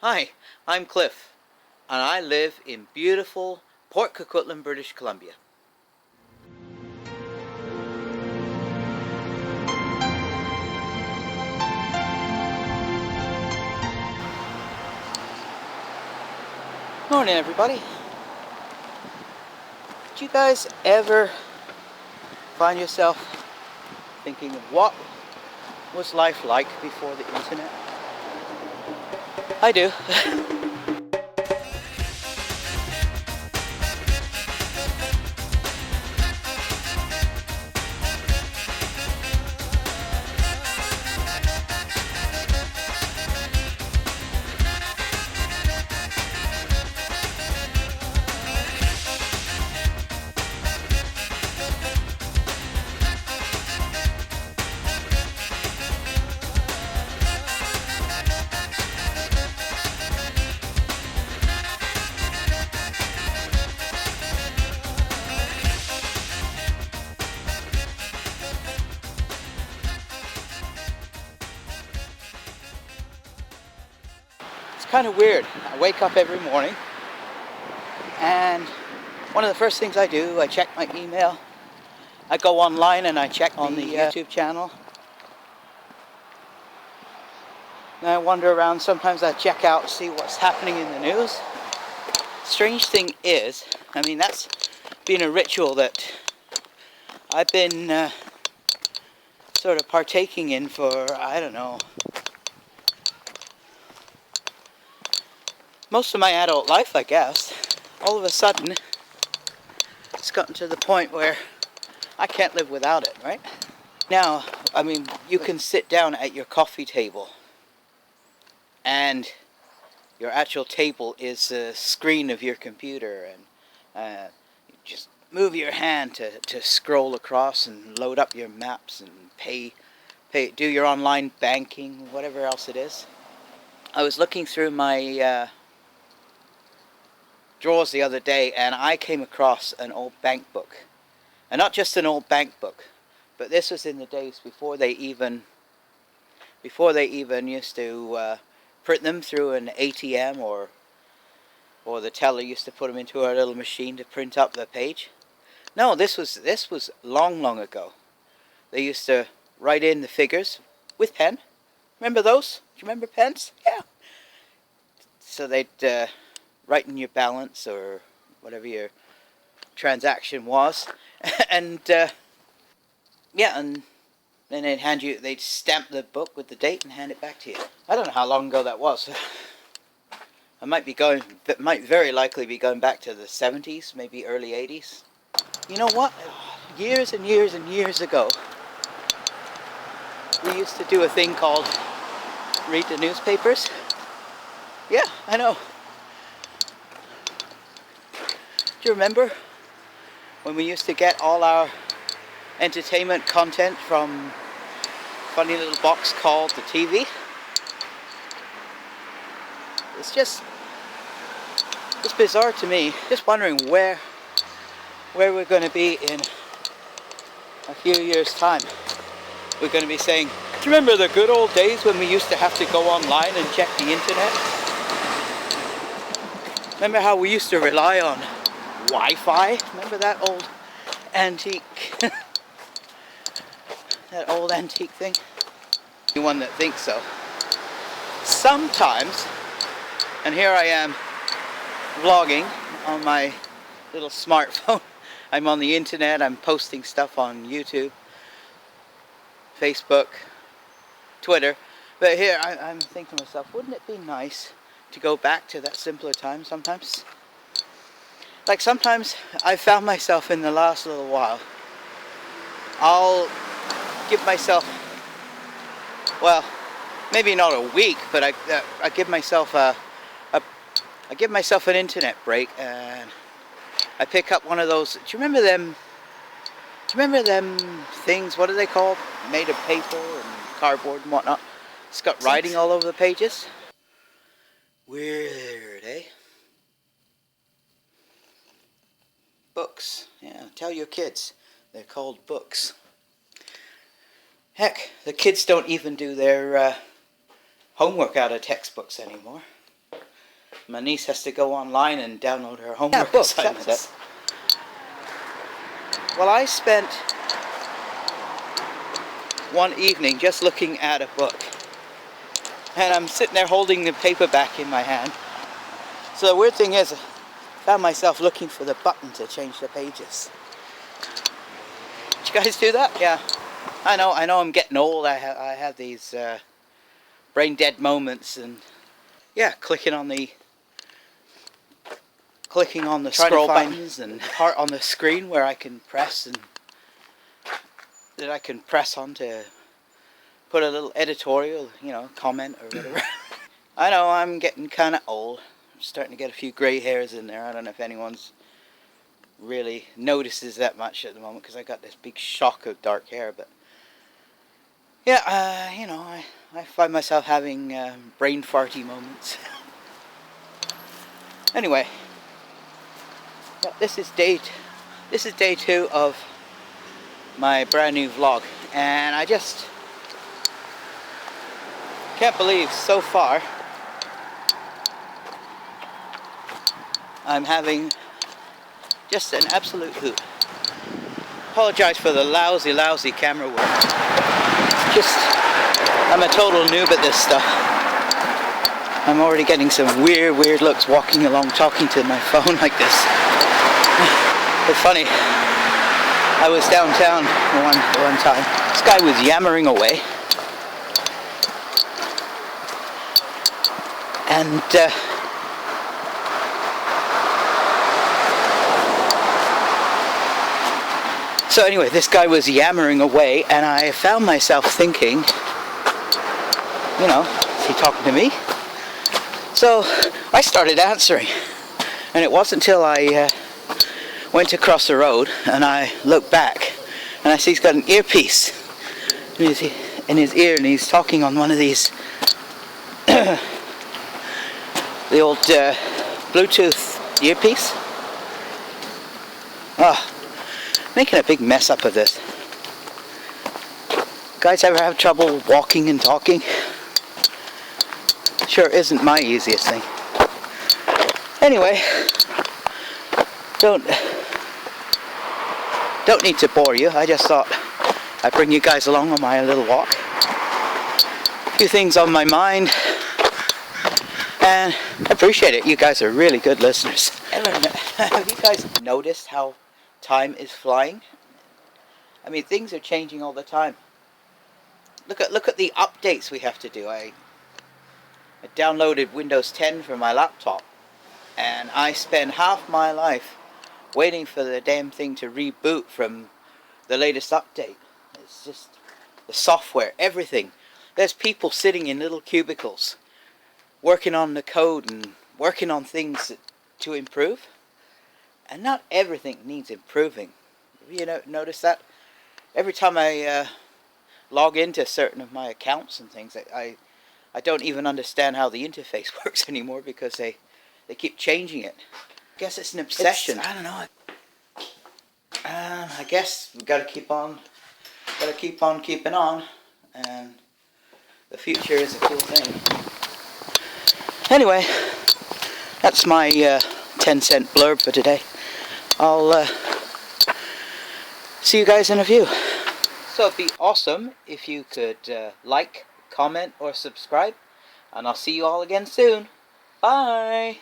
Hi, I'm Cliff, and I live in beautiful Port Coquitlam, British Columbia. Morning, everybody. Did you guys ever find yourself thinking of what was life like before the internet? I do. It's kind of weird. I wake up every morning, and one of the first things I do, I check my email. I go online and I check on the YouTube channel. And I wander around. Sometimes I check out, see what's happening in the news. Strange thing is, I mean, that's been a ritual that I've been sort of partaking in for, I don't know, most of my adult life, I guess. All of a sudden, it's gotten to the point where I can't live without it, right? Now, I mean, you can sit down at your coffee table and your actual table is a screen of your computer, and you just move your hand to scroll across and load up your maps and do your online banking, whatever else it is. I was looking through my drawers the other day, and I came across an old bank book. And not just an old bank book, but this was in the days before they even used to print them through an ATM, or the teller used to put them into a little machine to print up the page. No, this was long ago. They used to write in the figures with pen. Remember those? Do you remember pens? Yeah. So they'd write in your balance or whatever your transaction was, and yeah, and then they'd stamp the book with the date and hand it back to you. I don't know how long ago that was. I might very likely be going back to the 70s, maybe early 80s. You know what? Years and years and years ago, we used to do a thing called read the newspapers. Yeah, I know. Do you remember when we used to get all our entertainment content from a funny little box called the TV? It's bizarre to me. Just wondering where we're going to be in a few years' time. We're going to be saying, do you remember the good old days when we used to have to go online and check the internet? Remember how we used to rely on Wi-Fi? Remember that old antique that old antique thing? Anyone that thinks so. Sometimes, and here I am vlogging on my little smartphone. I'm on the internet, I'm posting stuff on YouTube, Facebook, Twitter. But here I'm thinking to myself, wouldn't it be nice to go back to that simpler time sometimes? Like sometimes I found myself in the last little while, I'll give myself, well, maybe not a week, but I give myself I give myself an internet break, and I pick up one of those. Do you remember them? Do you remember them things? What are they called? Made of paper and cardboard and whatnot. It's got writing all over the pages. Weird, eh? Books. Yeah, tell your kids. They're called books. Heck, the kids don't even do their homework out of textbooks anymore. My niece has to go online and download her homework assignments. Well, I spent one evening just looking at a book, and I'm sitting there holding the paperback in my hand. So the weird thing is, I found myself looking for the button to change the pages. Did you guys do that? Yeah. I know I'm getting old. I have these brain dead moments, and yeah, clicking on the scroll buttons and part on the screen where I can press and that I can press on to put a little editorial, comment or whatever. I know I'm getting kind of old. I'm starting to get a few gray hairs in there. I don't know if anyone's really notices that much at the moment because I got this big shock of dark hair, but yeah, I find myself having brain farty moments. Anyway, yeah, this is day 2 of my brand new vlog, and I just can't believe so far I'm having just an absolute hoot. Apologize for the lousy camera work. I'm a total noob at this stuff. I'm already getting some weird looks walking along talking to my phone like this. It's funny, I was downtown one time. This guy was yammering away, and so anyway, this guy was yammering away, and I found myself thinking, is he talking to me? So I started answering, and it wasn't until I went across the road and I looked back, and I see he's got an earpiece in his ear, and he's talking on one of these the old Bluetooth earpiece. Making a big mess up of this. Guys ever have trouble walking and talking? Sure isn't my easiest thing. Anyway, don't need to bore you. I just thought I'd bring you guys along on my little walk. A few things on my mind, and I appreciate it. You guys are really good listeners. Have you guys noticed how time is flying? I mean, things are changing all the time. Look at the updates we have to do. I downloaded Windows 10 for my laptop, and I spend half my life waiting for the damn thing to reboot from the latest update. It's just the software, everything. There's people sitting in little cubicles working on the code and working on things to improve. And not everything needs improving. You notice that? Every time I log into certain of my accounts and things, I don't even understand how the interface works anymore because they keep changing it. I guess it's an obsession. I don't know. I guess we've got to keep on keeping on, and the future is a cool thing. Anyway, that's my 10-cent blurb for today. I'll see you guys in a few. So it'd be awesome if you could like, comment, or subscribe, and I'll see you all again soon. Bye!